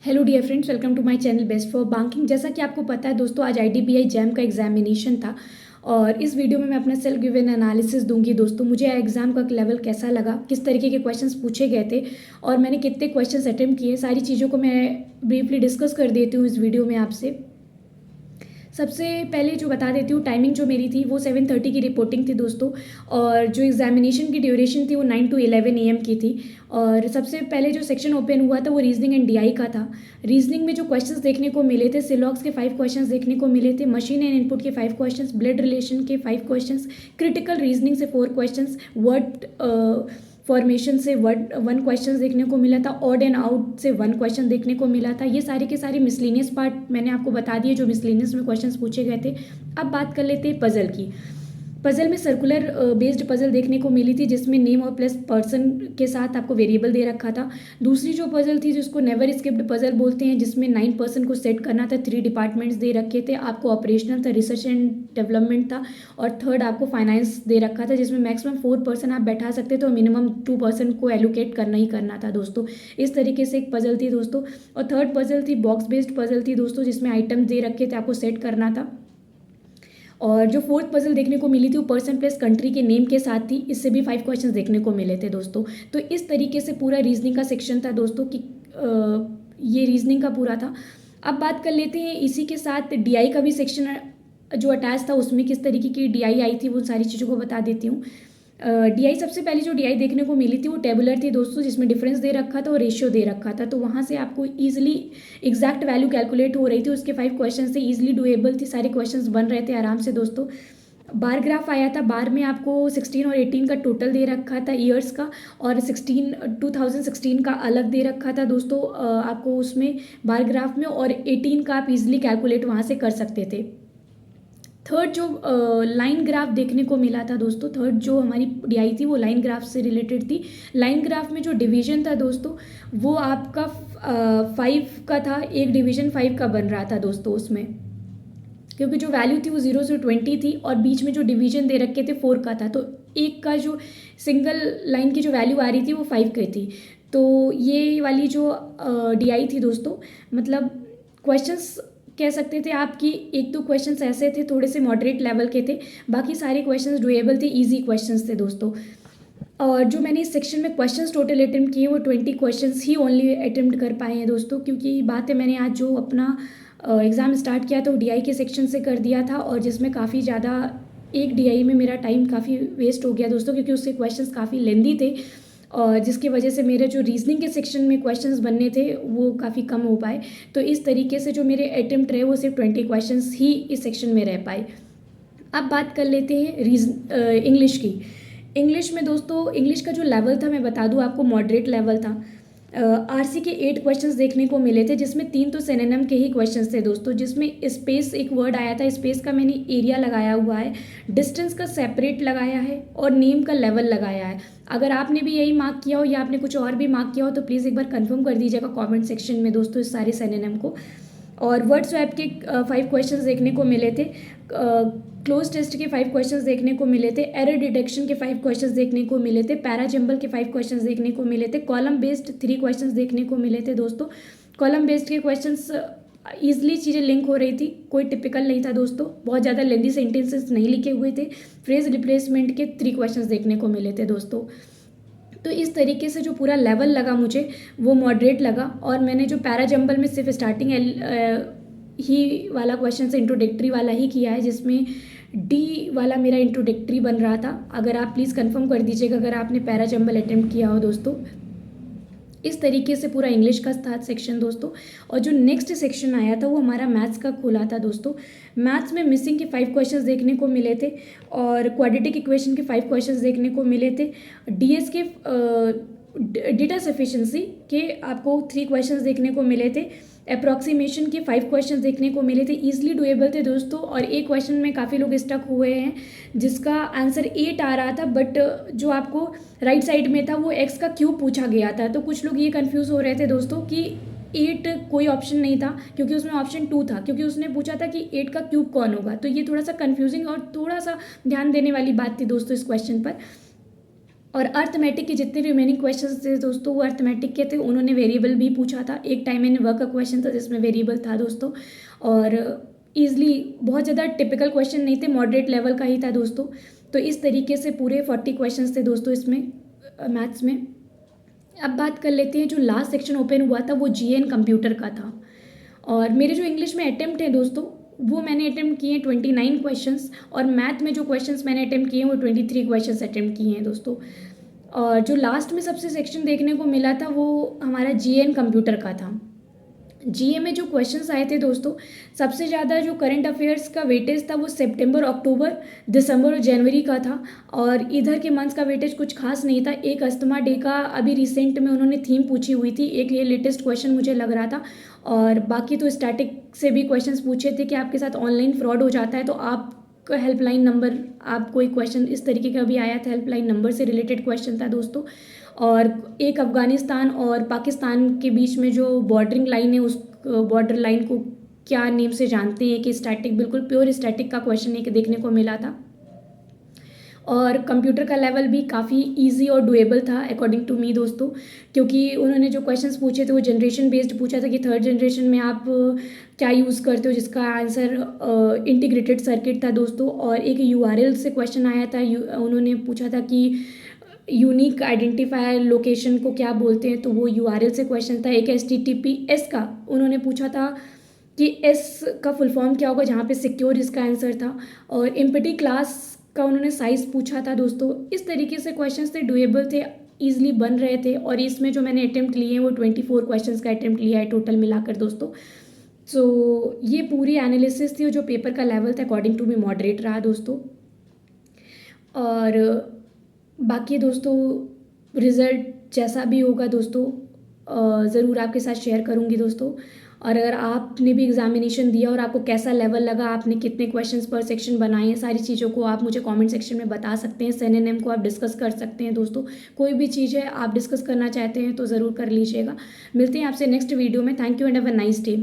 Hello dear friends, welcome to my channel best for banking. जैसा कि आपको पता है दोस्तों, आज आईडीबीआई जैम का एग्जामिनेशन था और इस वीडियो में मैं अपना सेल्फ गिवन एनालिसिस दूंगी। दोस्तों, मुझे एग्जाम का लेवल कैसा लगा, किस तरीके के क्वेश्चंस पूछे गए थे और मैंने कितने क्वेश्चंस अटेम्प्ट किए, सारी चीज़ों को मैं ब्रीफली डिस्कस कर देती हूँ इस वीडियो में आपसे। सबसे पहले जो बता देती हूँ, टाइमिंग जो मेरी थी वो 7:30 की रिपोर्टिंग थी दोस्तों, और जो एग्जामिनेशन की ड्यूरेशन थी वो 9 to 11 AM की थी। और सबसे पहले जो सेक्शन ओपन हुआ था वो रीजनिंग एंड डीआई का था। रीजनिंग में जो क्वेश्चंस देखने को मिले थे, सिलॉक्स के 5 क्वेश्चंस देखने को मिले थे, मशीन एंड इनपुट के 5 क्वेश्चंस, ब्लड रिलेशन के 5 क्वेश्चंस, क्रिटिकल रीजनिंग से 4 क्वेश्चंस, वर्ड फॉर्मेशन से वन क्वेश्चन देखने को मिला था, ऑड एंड आउट से 1 क्वेश्चन देखने को मिला था। ये सारे के सारे मिसलिनियस पार्ट मैंने आपको बता दिए जो मिसलिनियस में क्वेश्चंस पूछे गए थे। अब बात कर लेते हैं पजल की। पजल में सर्कुलर बेस्ड पजल देखने को मिली थी जिसमें नेम और प्लस पर्सन के साथ आपको वेरिएबल दे रखा था। दूसरी जो पजल थी जिसको नेवर स्किप्ड पजल बोलते हैं, जिसमें 9 पर्सन को सेट करना था, 3 डिपार्टमेंट्स दे रखे थे आपको। ऑपरेशनल था, रिसर्च एंड डेवलपमेंट था और थर्ड आपको फाइनेंस दे रखा था, जिसमें मैक्सिमम 4 पर्सन आप बैठा सकते थे और मिनिमम 2 पर्सन को एलोकेट करना ही करना था दोस्तों। इस तरीके से एक पजल थी दोस्तों। और थर्ड पजल थी बॉक्स बेस्ड पजल थी दोस्तों, जिसमें आइटम्स दे रखे थे, आपको सेट करना था। और जो फोर्थ पजल देखने को मिली थी वो पर्सन प्लस कंट्री के नेम के साथ थी, इससे भी 5 क्वेश्चंस देखने को मिले थे दोस्तों। तो इस तरीके से पूरा रीजनिंग का सेक्शन था दोस्तों कि ये रीजनिंग का पूरा था। अब बात कर लेते हैं इसी के साथ डीआई का भी सेक्शन जो अटैच था, उसमें किस तरीके की डीआई आई थी वो सारी चीज़ों को बता देती हूँ। डीआई सबसे पहले जो डीआई देखने को मिली थी वो टेबुलर थी दोस्तों, जिसमें डिफरेंस दे रखा था और रेशियो दे रखा था। तो वहाँ से आपको ईजिली एग्जैक्ट वैल्यू कैलकुलेट हो रही थी। उसके 5 क्वेश्चन थे, ईजिली डुएबल थी, सारे क्वेश्चंस बन रहे थे आराम से दोस्तों। बार ग्राफ आया था, बार में आपको 16 और 18 का टोटल दे रखा था ईयर्स का, और 2016 का अलग दे रखा था दोस्तों आपको उसमें बार ग्राफ में, और 18 का आप इजीली कैलकुलेट वहाँ से कर सकते थे। थर्ड जो लाइन ग्राफ देखने को मिला था दोस्तों, थर्ड जो हमारी डीआई थी वो लाइन ग्राफ से रिलेटेड थी। लाइन ग्राफ में जो डिवीजन था दोस्तों वो आपका 5 का था, एक डिवीजन 5 का बन रहा था दोस्तों उसमें, क्योंकि जो वैल्यू थी वो 0 से 20 थी और बीच में जो डिवीजन दे रखे थे 4 का था। तो एक का जो सिंगल लाइन की जो वैल्यू आ रही थी वो 5 की थी। तो ये वाली जो डीआई थी दोस्तों, मतलब क्वेश्चंस कह सकते थे आपकी, 1-2 क्वेश्चंस ऐसे थे थोड़े से मॉडरेट लेवल के थे, बाकी सारे क्वेश्चंस डुएबल थे, इजी क्वेश्चंस थे दोस्तों। और जो मैंने इस सेक्शन में क्वेश्चंस टोटल अटेम्प्ट किए वो 20 क्वेश्चंस ही ओनली अटेम्प्ट कर पाए हैं दोस्तों, क्योंकि बात है मैंने आज जो अपना एग्ज़ाम स्टार्ट किया था वो डीआई के सेक्शन से कर दिया था, और जिसमें काफ़ी ज़्यादा एक डीआई में मेरा टाइम काफ़ी वेस्ट हो गया दोस्तों, क्योंकि उसके क्वेश्चंस काफ़ी लेंदी थे और जिसकी वजह से मेरे जो रीजनिंग के सेक्शन में क्वेश्चंस बनने थे वो काफ़ी कम हो पाए। तो इस तरीके से जो मेरे अटेम्प्ट रहे वो सिर्फ 20 क्वेश्चंस ही इस सेक्शन में रह पाए। अब बात कर लेते हैं इंग्लिश की। इंग्लिश में दोस्तों, इंग्लिश का जो लेवल था मैं बता दूं आपको, मॉडरेट लेवल था। आरसी के 8 क्वेश्चंस देखने को मिले थे, जिसमें 3 तो सिनोनिम के ही क्वेश्चंस थे दोस्तों, जिसमें स्पेस एक वर्ड आया था, स्पेस का मैंने एरिया लगाया हुआ है, डिस्टेंस का सेपरेट लगाया है और नेम का लेवल लगाया है। अगर आपने भी यही मार्क किया हो या आपने कुछ और भी मार्क किया हो तो प्लीज़ एक बार कंफर्म कर दीजिएगा कमेंट सेक्शन में दोस्तों इस सारे सिनोनिम को। और वर्ड स्वैप के 5 क्वेश्चंस देखने को मिले थे, क्लोज टेस्ट के 5 क्वेश्चंस देखने को मिले थे, एरर डिटेक्शन के 5 क्वेश्चंस देखने को मिले थे, पैरा जंबल के 5 क्वेश्चंस देखने को मिले थे, कॉलम बेस्ड 3 क्वेश्चंस देखने को मिले थे दोस्तों। कॉलम बेस्ड के क्वेश्चंस ईजिली चीज़ें लिंक हो रही थी, कोई टिपिकल नहीं था दोस्तों, बहुत ज़्यादा लेंदी सेंटेंसेस नहीं लिखे हुए थे। फ्रेज रिप्लेसमेंट के 3 क्वेश्चंस देखने को मिले थे दोस्तों। तो इस तरीके से जो पूरा लेवल लगा मुझे वो मॉडरेट लगा, और मैंने जो पैरा जंबल में सिर्फ स्टार्टिंग ही वाला क्वेश्चन से इंट्रोडक्टरी वाला ही किया है, जिसमें डी वाला मेरा इंट्रोडक्टरी बन रहा था। अगर आप प्लीज़ कंफर्म कर दीजिएगा अगर आपने पैरा जंबल अटेम्प्ट किया हो दोस्तों। इस तरीके से पूरा इंग्लिश का था सेक्शन दोस्तों। और जो नेक्स्ट सेक्शन आया था वो हमारा मैथ्स का खुला था दोस्तों। मैथ्स में मिसिंग के 5 क्वेश्चंस देखने को मिले थे और क्वाड्रेटिक इक्वेशन के 5 क्वेश्चंस देखने को मिले थे। डीएस के डेटा सफिशिएंसी के आपको 3 क्वेश्चंस देखने को मिले थे। अप्रॉक्सीमेशन के 5 क्वेश्चंस देखने को मिले थे, ईजिली डुएबल थे दोस्तों। और एक क्वेश्चन में काफ़ी लोग स्टक हुए हैं जिसका आंसर 8 आ रहा था, बट जो आपको राइट साइड में था वो एक्स का क्यूब पूछा गया था। तो कुछ लोग ये कंफ्यूज हो रहे थे दोस्तों कि 8 कोई ऑप्शन नहीं था, क्योंकि उसमें ऑप्शन 2 था, क्योंकि उसने पूछा था कि 8 का क्यूब कौन होगा। तो ये थोड़ा सा कन्फ्यूजिंग और थोड़ा सा ध्यान देने वाली बात थी दोस्तों इस क्वेश्चन पर। और अर्थमेटिक के जितने रिमेनिंग क्वेश्चंस थे दोस्तों वो अर्थमेटिक के थे, उन्होंने वेरिएबल भी पूछा था। एक टाइम मैंने वर्क का क्वेश्चन था जिसमें वेरिएबल था दोस्तों, और ईजिली बहुत ज़्यादा टिपिकल क्वेश्चन नहीं थे, मॉडरेट लेवल का ही था दोस्तों। तो इस तरीके से पूरे 40 क्वेश्चंस थे दोस्तों इसमें मैथ्स में। अब बात कर लेते हैं, जो लास्ट सेक्शन ओपन हुआ था वो जीएन कंप्यूटर का था। और मेरे जो इंग्लिश में अटेम्प्ट है दोस्तों वो मैंने अटेम्प्ट किए हैं 29 क्वेश्चंस, और मैथ में जो क्वेश्चंस मैंने अटेम्प्ट किए हैं वो 23 क्वेश्चंस अटेम्प्ट किए हैं दोस्तों। और जो लास्ट में सबसे सेक्शन देखने को मिला था वो हमारा जीएन कंप्यूटर का था। जीए में जो क्वेश्चंस आए थे दोस्तों, सबसे ज़्यादा जो करंट अफेयर्स का वेटेज था वो सितंबर, अक्टूबर, दिसंबर और जनवरी का था। और इधर के मंथ्स का वेटेज कुछ खास नहीं था। एक अस्थमा डे का अभी रिसेंट में उन्होंने थीम पूछी हुई थी, एक ये लेटेस्ट क्वेश्चन मुझे लग रहा था। और बाकी तो स्टैटिक से भी क्वेश्चंस पूछे थे कि आपके साथ ऑनलाइन फ्रॉड हो जाता है तो आप हेल्पलाइन नंबर, आप कोई क्वेश्चन इस तरीके का भी आया था, हेल्पलाइन नंबर से रिलेटेड क्वेश्चन था दोस्तों। और एक अफ़गानिस्तान और पाकिस्तान के बीच में जो बॉर्डरिंग लाइन है, उस बॉर्डर लाइन को क्या नेम से जानते हैं, कि स्टैटिक, बिल्कुल प्योर स्टैटिक का क्वेश्चन एक देखने को मिला था। और कंप्यूटर का लेवल भी काफ़ी इजी और डुएबल था अकॉर्डिंग टू मी दोस्तों, क्योंकि उन्होंने जो क्वेश्चंस पूछे थे वो जनरेशन बेस्ड पूछा था कि थर्ड जनरेशन में आप क्या यूज़ करते हो, जिसका आंसर इंटीग्रेटेड सर्किट था दोस्तों। और एक यूआरएल से क्वेश्चन आया था, उन्होंने पूछा था कि यूनिक आइडेंटिफायर लोकेशन को क्या बोलते हैं, तो वो यूआरएल से क्वेश्चन था। एक HTTPS का उन्होंने पूछा था कि एस का फुल फॉर्म क्या होगा, जहाँ पे सिक्योर इसका आंसर था। और एम्पटी क्लास का उन्होंने साइज़ पूछा था दोस्तों। इस तरीके से क्वेश्चंस थे, डुएबल थे, ईजिली बन रहे थे। और इसमें जो मैंने अटेम्प्ट लिए हैं वो 24 क्वेश्चंस का अटेम्प्ट लिया है टोटल मिलाकर दोस्तों। सो ये पूरी एनालिसिस थी, और जो पेपर का लेवल था अकॉर्डिंग टू मी मॉडरेट रहा दोस्तों। और बाकी दोस्तों रिज़ल्ट जैसा भी होगा दोस्तों ज़रूर आपके साथ शेयर करूँगी दोस्तों। और अगर आपने भी एग्ज़ामिनेशन दिया और आपको कैसा लेवल लगा, आपने कितने क्वेश्चंस पर सेक्शन बनाए हैं, सारी चीज़ों को आप मुझे कमेंट सेक्शन में बता सकते हैं। SNM को आप डिस्कस कर सकते हैं दोस्तों। कोई भी चीज़ है आप डिस्कस करना चाहते हैं तो ज़रूर कर लीजिएगा। मिलते हैं आपसे नेक्स्ट वीडियो में। Thank you and have a nice day.